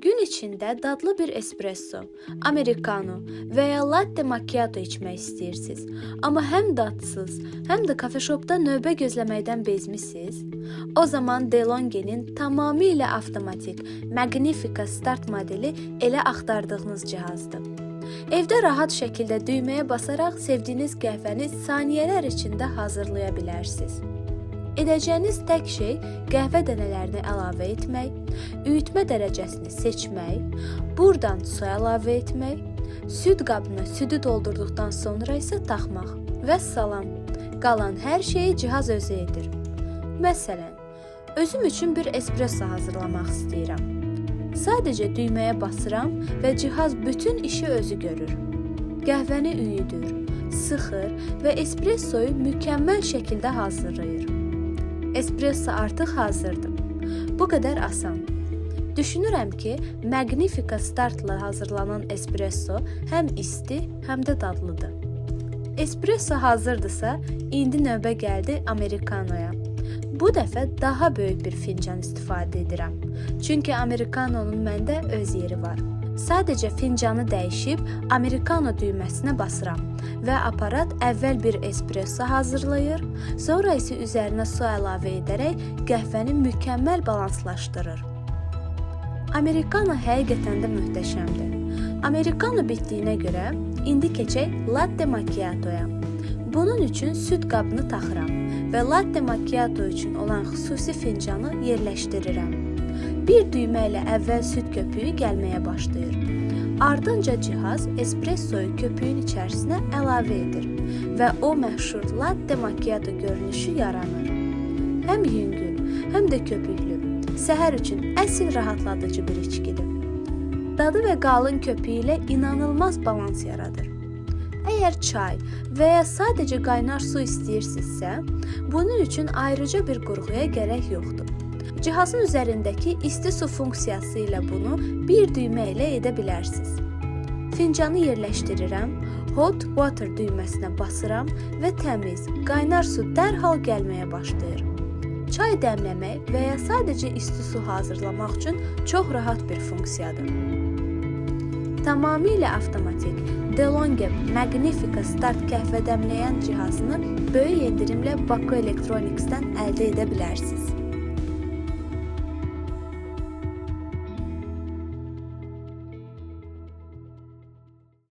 Gün içində dadlı bir espresso, americano və ya latte macchiato içmək istəyirsiniz, amma həm dadsız, həm də kafeşopda növbə gözləməkdən bezmisiniz? O zaman DeLonghi'nin tamamilə avtomatik Magnifica Start modeli elə axtardığınız cihazdır. Evdə rahat şəkildə düyməyə basaraq sevdiyiniz qəhvəni saniyələr içində hazırlaya bilərsiniz. Edəcəyiniz tək şey qəhvə dənələrini əlavə etmək, üyütmə dərəcəsini seçmək, buradan su əlavə etmək, süd qabına südü doldurduqdan sonra isə taxmaq və salam. Qalan hər şeyi cihaz özü edir. Məsələn, özüm üçün bir espresso hazırlamaq istəyirəm. Sadəcə düyməyə basıram və cihaz bütün işi özü görür. Qəhvəni üyüdür, sıxır və espressoyu mükəmməl şəkildə hazırlayır. Espresso artıq hazırdır. Bu qədər asan. Düşünürəm ki, Magnifica Startla hazırlanan espresso həm isti, həm də dadlıdır. Espresso hazırdırsa, indi növbə gəldi americanoya. Bu dəfə daha böyük bir fincan istifadə edirəm. Çünki americanonun məndə öz yeri var. Sadəcə fincanı dəyişib americano düyməsinə basıram və aparat əvvəl bir espresso hazırlayır, sonra isə üzərinə su əlavə edərək qəhvəni mükəmməl balanslaşdırır. Americano həqiqətən də möhtəşəmdir. Americano bitdiyinə görə indi keçək latte macchiatoya. Bunun üçün süd qabını taxıram və latte macchiato üçün olan xüsusi fincanı yerləşdirirəm. Bir düymə ilə əvvəl süd köpüyü gəlməyə başlayır. Ardınca cihaz espressoyu köpüyün içərisinə əlavə edir və o məşhur latte macchiato görünüşü yaranır. Həm yüngül, həm də köpüklü, səhər üçün əsl rahatladıcı bir içkidir. Dadı və qalın köpüyü ilə inanılmaz balans yaradır. Əgər çay və ya sadəcə qaynar su istəyirsinizsə, bunun üçün ayrıca bir qurğuya gərək yoxdur. Cihazın üzərindəki isti su funksiyası ilə bunu bir düymə ilə edə bilərsiniz. Fincanı yerləşdirirəm, hot water düyməsinə basıram və təmiz, qaynar su dərhal gəlməyə başlayır. Çay dəmləmək və ya sadəcə isti su hazırlamaq üçün çox rahat bir funksiyadır. Tamamilə avtomatik DeLonghi Magnifica Start qəhvə dəmləyən cihazını böyük endirimlə Baku Electronics'dən əldə edə bilərsiniz.